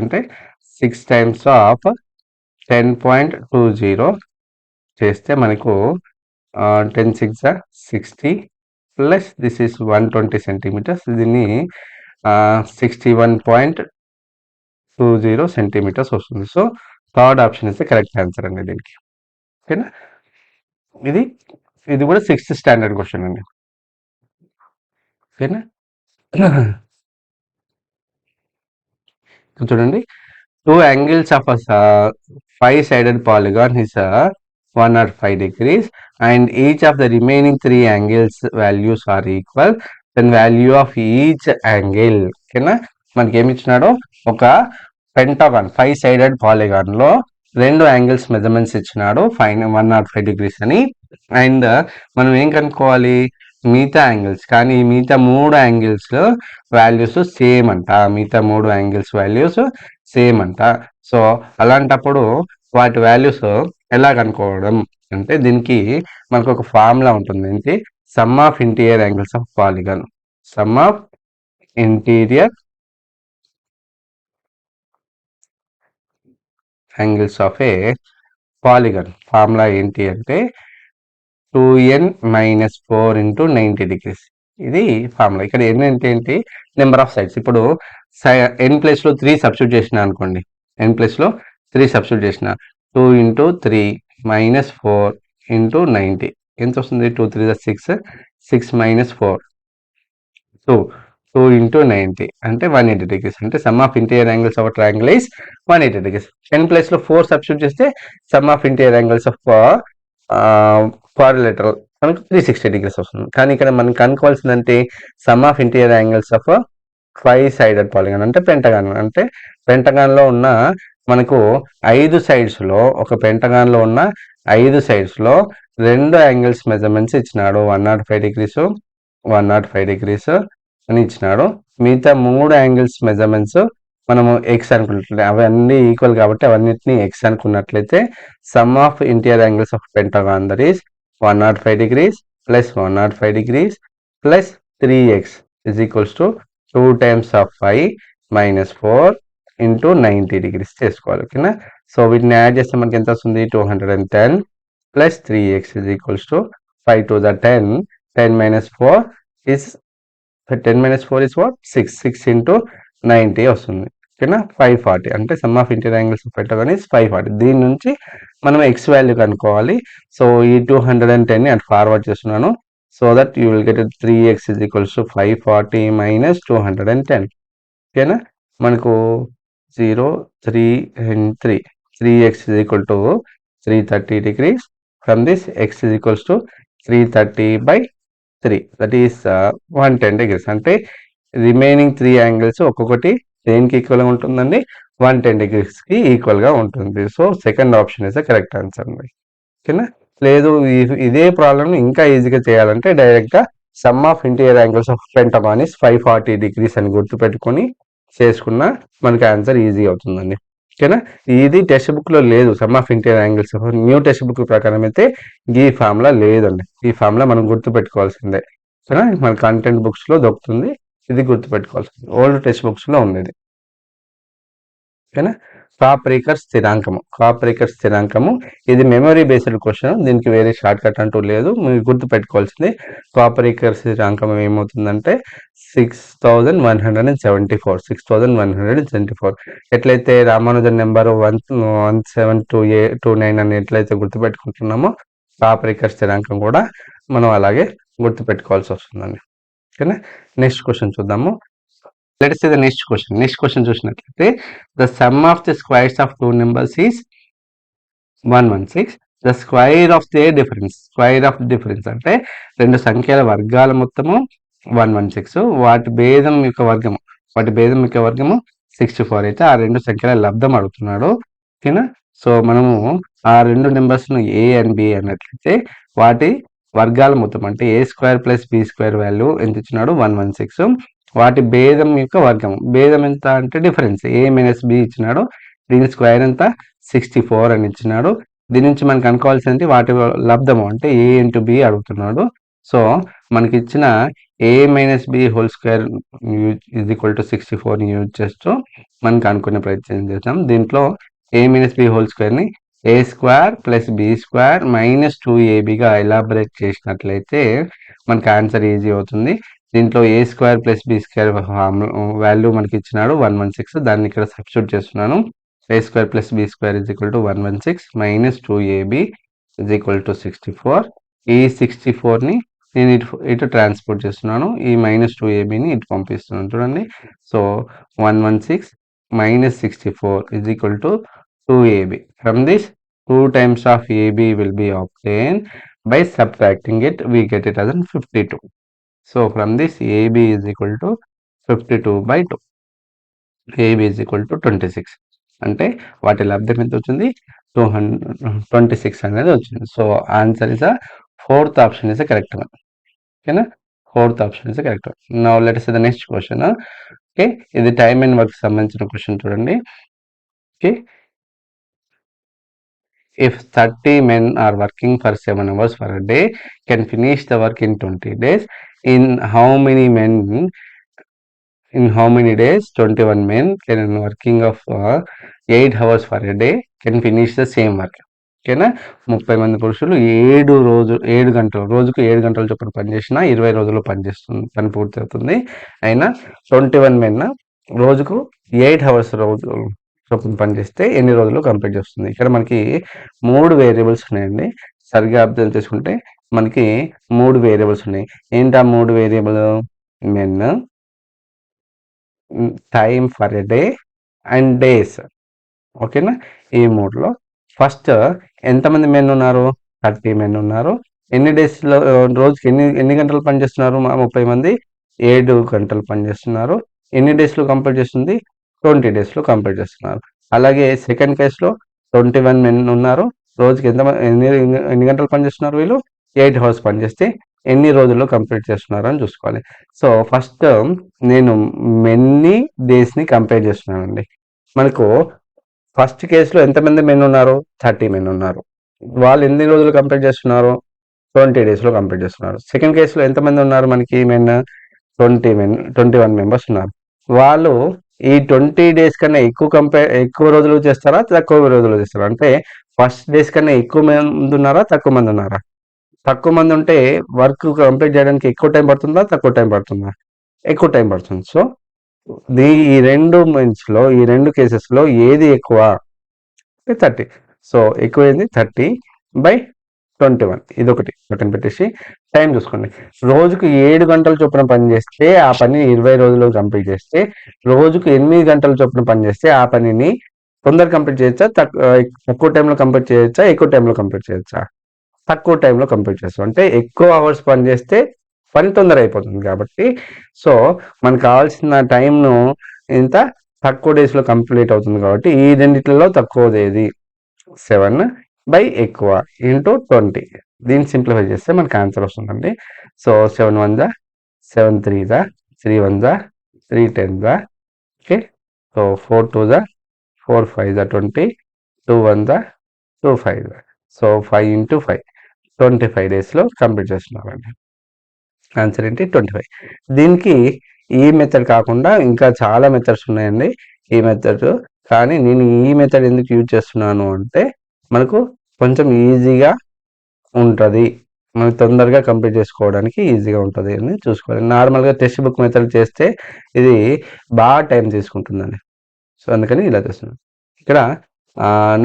అంటే 6 times of 10.20 చేస్తే మనకు 10 6 60 ప్లస్ దిస్ ఇస్ 120 centimeters. దీన్ని 61.20 centimeters వస్తుంది. So third option is the correct answer అండి దీనికి. ఓకేనా? ఇది కూడా 6th standard క్వశ్చన్ అండి. ఓకేనా? చూడండి, 2 angles of a 5-sided polygon is 105 degrees and each of the remaining 3 angles values are equal, then value of each angle. ఓకేనా? మనకి ఏమి ఇచ్చినాడో ఒక పెంటాగాన్ 5-sided పాలిగాన్ లో 2 angles మెజర్మెంట్స్ ఇచ్చినాడు 105 degrees అని. అండ్ మనం ఏం కనుక్కోవాలి మిగతా యాంగిల్స్, కానీ మిగతా 3 యాంగిల్స్ వాల్యూస్ సేమ్ అంట. సో అలాంటప్పుడు వాటి వాల్యూస్ ఎలా కనుక్కోవడం అంటే దీనికి మనకు ఒక ఫార్ములా ఉంటుంది. ఏంటి sum of interior angles of polygon. Sum of interior angles of a polygon. Formula ఏంటి అంటే 2n minus 4 into 90 degrees. ఇది ఫార్ములా. ఇక్కడ n అంటే ఏంటి? Number of sides. ఇప్పుడు n ప్లేస్లో 3 సబ్స్టిట్యూట్ చేసిన అనుకోండి. n ప్లేస్లో 3 సబ్స్టిట్యూట్ చేసిన 2 into 3 minus 4 into 90 ఎంత వస్తుంది? 2 3 6 6 minus 4 2 2 into 90 అంటే 180 degrees. అంటే sum of interior angles of triangle is 180 degrees. n ప్లేస్లో 4 సబ్స్టిట్యూట్ చేస్తే sum of interior angles of quadrilateral మనకు 360 degrees వస్తుంది. కానీ ఇక్కడ మనం కనుక్కోవాల్సిందంటే sum of interior angles of 5 sided polygon అంటే పెంటగాన్. అంటే పెంటగాన్లో ఉన్న మనకు 5 సైడ్స్లో ఒక పెంటగాన్లో ఉన్న 5 సైడ్స్లో 2 యాంగిల్స్ మెజర్మెంట్స్ ఇచ్చినాడు. 105 degrees 105 degrees అని ఇచ్చినాడు. మిగతా 3 యాంగిల్స్ మెజర్మెంట్స్ మనము ఎక్స్ అనుకున్నట్లయితే అవన్నీ ఈక్వల్ కాబట్టి అవన్నిటిని ఎక్స్ అనుకున్నట్లయితే some of interior angles of pentagon that is 105 degrees plus 105 degrees plus 3x is equals to 2 times of 5 minus 4 into 90 degrees చేసుకోవాలి. ఓకేనా? సో వీటిని యాడ్ చేస్తే మనకి ఎంత వస్తుంది? 210 plus 3x is equals to 5 to the 10 10 minus 4 is 10 minus 4 is what? 6 into 90 వస్తుంది. ఓకేనా? 540 అంటే sum of interior angles of pentagon is 540. దీని నుంచి మనం ఎక్స్ వాల్యూ కనుక్కోవాలి. సో ఈ 210ని అటు ఫార్వర్డ్ చేస్తున్నాను. So that you will get 3x is equals to 540 minus 210. ఓకేనా? మనకు 0 3 and 3 3x is equal to 330 degrees. From this x is equals to 330 by 3 that is 110 degrees. అంటే రిమైనింగ్ 3 యాంగిల్స్ ఒక్కొక్కటి దేనికి ఈక్వల్గా ఉంటుందండి? 110 degreesకి ఈక్వల్గా ఉంటుంది. So second option is the correct answer అండి. ఓకేనా? లేదు ఇదే ప్రాబ్లమ్ ఇంకా ఈజీగా చేయాలంటే డైరెక్ట్గా some of interior angles of pentagon is 540 degrees అని గుర్తుపెట్టుకొని చేసుకున్న మనకి ఆన్సర్ ఈజీ అవుతుందండి. ఓకేనా? ఇది టెక్స్ట్ బుక్లో లేదు. Some of interior angles new text book ప్రకారం అయితే ఈ ఫార్ములా లేదండి. ఈ ఫార్ములా మనం గుర్తుపెట్టుకోవాల్సిందే. ఓకేనా? మన కంటెంట్ బుక్స్లో దొరుకుతుంది. ఇది గుర్తుపెట్టుకోవాల్సింది. ఓల్డ్ టెక్స్ట్ బుక్స్లో ఉంది. ఓకేనా? కాపరేకర్ స్థిరాంకము ఇది మెమరీ బేస్డ్ క్వశ్చన్. దీనికి వేరే షార్ట్ కట్ అంటూ లేదు. మీరు గుర్తుపెట్టుకోవాల్సింది కాపరేకర్ స్థిరాంకం ఏమవుతుందంటే 6174 ఎట్లయితే రామానుజన్ నెంబర్ 17229 అని ఎట్లయితే గుర్తుపెట్టుకుంటున్నామో కాపరేకర్ స్థిరాంకం కూడా మనం అలాగే గుర్తుపెట్టుకోవాల్సి వస్తుందండి. ఓకేనా? నెక్స్ట్ క్వశ్చన్ చూద్దాము. Let us see the next question. Next question చూసినట్లయితే the sum of the squares of two numbers is 116. The square of their difference. Square of difference అంటే రెండు సంఖ్యల వర్గాల మొత్తము 116. వాటి భేదం యొక్క వర్గము 64 అయితే ఆ రెండు సంఖ్యల లబ్ధం అడుగుతున్నాడు. ఓకేనా? సో మనము ఆ రెండు నెంబర్స్ను ఏ అండ్ బి అన్నట్లయితే వాటి వర్గాల మొత్తం అంటే a square plus B square value ఎంత ఇచ్చినాడు? 116. వాటి భేదం యొక్క వర్గం. భేదం ఎంత అంటే డిఫరెన్స్ ఏ మైనస్ బి ఇచ్చినాడు. దీని స్క్వేర్ ఎంత? 64 అని ఇచ్చినాడు. దీని నుంచి మనకు అనుకోవాల్సింది వాటి లబ్ధము అంటే ఏ ఇంటూ బి అడుగుతున్నాడు. సో మనకి ఇచ్చిన a minus b whole square is equal to 64ని యూజ్ చేస్తూ మనకు అనుకునే ప్రయత్నం చేద్దాం. దీంట్లో ఏ మైనస్ బి హోల్ స్క్వేర్ని a square plus B square minus 2ab elaborate చేసినట్లయితే మనకి ఆన్సర్ ఈజీ అవుతుంది. దీంట్లో a square plus B square value మనకి ఇచ్చినాడు 116. దాన్ని ఇక్కడ సబ్స్టిట్యూట్ చేస్తున్నాను. A square plus B square is equal to 116 minus 2ab is equal to 64. ఈ 64ని నేను ఇటు ట్రాన్స్పోర్ట్ చేస్తున్నాను. ఈ మైనస్ 2abని ఇటు పంపిస్తున్నాను. చూడండి. So 116 minus 64 is equal to 2ab. From this 2 times of ab will be obtained. By subtracting it we get it as 52. So from this ab is equal to 52 by 2. ab is equal to 26. అంటే వాటి లబ్ధం ఎంత వచ్చింది? 226 అనేది వచ్చింది. So answer is fourth option is correct one. ఓకేనా? Fourth option is correct one. Now let us see the next question. Okay, ఇది time and work సంబంధించిన question చూడండి. Okay, if 30 men are working for 7 hours per day, can finish the work in 20 days. In how many men, in how many days 21 men can working of 8 hours per day can finish the same work. ఓకేనా, 30 మంది పురుషులు 7 గంటలు, రోజుకు 7 గంటల చొప్పున పనిచేసినా 20 రోజుల్లో పని పూర్తి అవుతుంది. అయినా 21 మెన్ రోజుకు 8 అవర్స్ చొప్పున పనిచేస్తే ఎన్ని రోజులు కంప్లీట్ చేస్తుంది. ఇక్కడ మనకి 3 వేరియబుల్స్ ఉన్నాయండి. సరిగ్గా అర్థం చేసుకుంటే మనకి 3 వేరియబుల్స్ ఉన్నాయి. ఏంటి ఆ 3 variable? Men, time for a day and days. ఓకేనా, ఈ 3లో ఫస్ట్ ఎంతమంది మెన్ ఉన్నారు? 30 మెన్ ఉన్నారు. ఎన్ని డేస్లో, రోజుకి ఎన్ని గంటలు పనిచేస్తున్నారు? 30 మంది 7 గంటలు పనిచేస్తున్నారు. ఎన్ని డేస్లో కంప్లీట్ చేస్తుంది? 20 డేస్లో కంప్లీట్ చేస్తున్నారు. అలాగే సెకండ్ కేసులో 21 మెన్ ఉన్నారు. రోజుకి ఎన్ని గంటలు పనిచేస్తున్నారు? వీళ్ళు 8 అవర్స్ పనిచేస్తే ఎన్ని రోజుల్లో కంప్లీట్ చేస్తున్నారు అని చూసుకోవాలి. సో ఫస్ట్ నేను మెన్ని డేస్ని కంపేర్ చేస్తున్నానండి. మనకు ఫస్ట్ కేసులో ఎంతమంది మెన్ ఉన్నారు? 30 మెన్ ఉన్నారు. వాళ్ళు ఎన్ని రోజులు కంప్లీట్ చేస్తున్నారు? 20 డేస్లో కంప్లీట్ చేస్తున్నారు. సెకండ్ కేసులో ఎంతమంది ఉన్నారు మనకి మెన్? 21 మెంబర్స్ ఉన్నారు. వాళ్ళు ఈ 20 డేస్ కన్నా ఎక్కువ రోజులు చేస్తారా, తక్కువ రోజులు చేస్తారా? అంటే ఫస్ట్ డేస్ కన్నా ఎక్కువ మంది ఉన్నారా, తక్కువ మంది ఉన్నారా? తక్కువ మంది ఉంటే వర్క్ కంప్లీట్ చేయడానికి ఎక్కువ టైం పడుతుందా, తక్కువ టైం పడుతుందా? ఎక్కువ టైం పడుతుంది. సో ఈ రెండు కేసెస్లో ఏది ఎక్కువ? 30. సో ఎక్కువ ఏంది? 30/21. ఇదొకటి పక్కన పెట్టేసి టైం చూసుకోండి. రోజుకు 7 గంటల చొప్పున పని చేస్తే ఆ పని 20 రోజుల్లో కంప్లీట్ చేస్తే, రోజుకు 8 గంటల చొప్పున పని చేస్తే ఆ పనిని తొందరగా కంప్లీట్ చేయొచ్చా, తక్కువ టైంలో కంప్లీట్ చేయొచ్చా, ఎక్కువ టైంలో కంప్లీట్ చేయొచ్చా? తక్కువ టైంలో కంప్లీట్ చేస్తాం. అంటే ఎక్కువ అవర్స్ పని చేస్తే పని తొందర అయిపోతుంది కాబట్టి, సో మనకు కావాల్సిన టైంను ఇంత తక్కువ డేస్లో కంప్లీట్ అవుతుంది కాబట్టి ఈ రెండిట్లలో తక్కువది ఏది? 7 బై ఎక్కువ ఇంటూ 20. దీన్ని సింప్లిఫై చేస్తే మనకు ఆన్సర్ వస్తుందండి. సో 7 1 జా 7 3 జా 3 1 జా 3 10 జా. ఓకే, సో 4 2 జా 4 5 జా 20, 2 1 జా 2 5 జా. సో 5 ఇంటూ 5 25 డేస్లో కంప్లీట్ చేస్తున్నామండి. ఆన్సర్ ఏంటి? 25. దీనికి ఈ మెథడ్ కాకుండా ఇంకా చాలా మెథడ్స్ ఉన్నాయండి. ఈ మెథడ్, కానీ నేను ఈ మెథడ్ ఎందుకు యూజ్ చేస్తున్నాను అంటే మనకు కొంచెం ఈజీగా ఉంటుంది, మనం తొందరగా కంప్లీట్ చేసుకోవడానికి ఈజీగా ఉంటుంది అని చూసుకోవాలి. నార్మల్గా టెక్స్ట్ బుక్ మెథడ్ చేస్తే ఇది బాగా టైం తీసుకుంటుందండి. సో అందుకని ఇలా చేస్తున్నాను. ఇక్కడ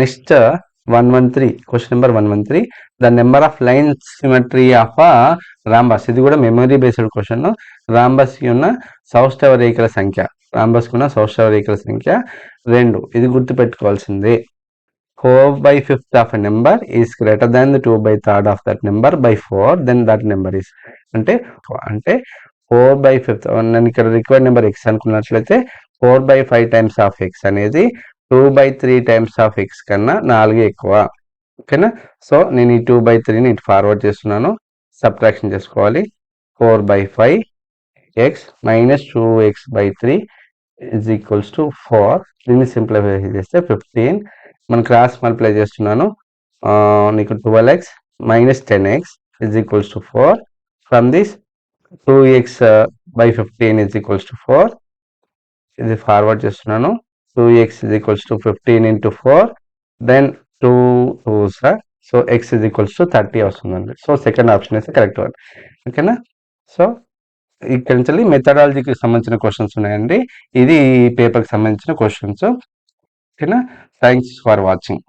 next 113, question number 113, the number of line symmetry of rhombus. ఇది కూడా మెమరీ బేస్డ్ క్వశ్చన్. రాంబస్కి ఉన్న సౌష్ఠవ రేఖల సంఖ్య, రాంబస్కి ఉన్న సౌష్ఠవ రేఖల సంఖ్య 2. ఇది గుర్తుపెట్టుకోవాల్సిందే. 4/5 of a number is greater than the 2/3 of that number by 4, then that number is, అంటే 4/5. నేను ఇక్కడ రిక్వైర్డ్ నెంబర్ x అనుకున్నట్లయితే 4/5 టైమ్స్ ఆఫ్ x అనేది 2/3 టైమ్స్ ఆఫ్ x కన్నా 4 ఎక్కువ. ఓకేనా, సో నేను ఈ 2/3ని ఇటు ఫార్వర్డ్ చేస్తున్నాను, సబ్ట్రాక్షన్ చేసుకోవాలి. 4/5x minus 2x/3 is equals to 4. దీన్ని సింప్లిఫై చేస్తే 15. మనం క్రాస్ మల్టిప్లై చేస్తున్నాను, నీకు 12x minus 10x is equals to 4. From this 2x/15 is equals to 4. ఇది ఫార్వర్డ్ చేస్తున్నాను, 2x is equals to 15 into 4, then 2 2s, so x is equals to 30 వస్తుందండి. So second option అయితే correct one. ఓకేనా, so ఇక్కడ నుంచి మెథడాలజీకి సంబంధించిన questions ఉన్నాయండి. ఇది ఈ పేపర్కి సంబంధించిన క్వశ్చన్స్. ఓకేనా, థ్యాంక్స్ ఫర్ వాచింగ్.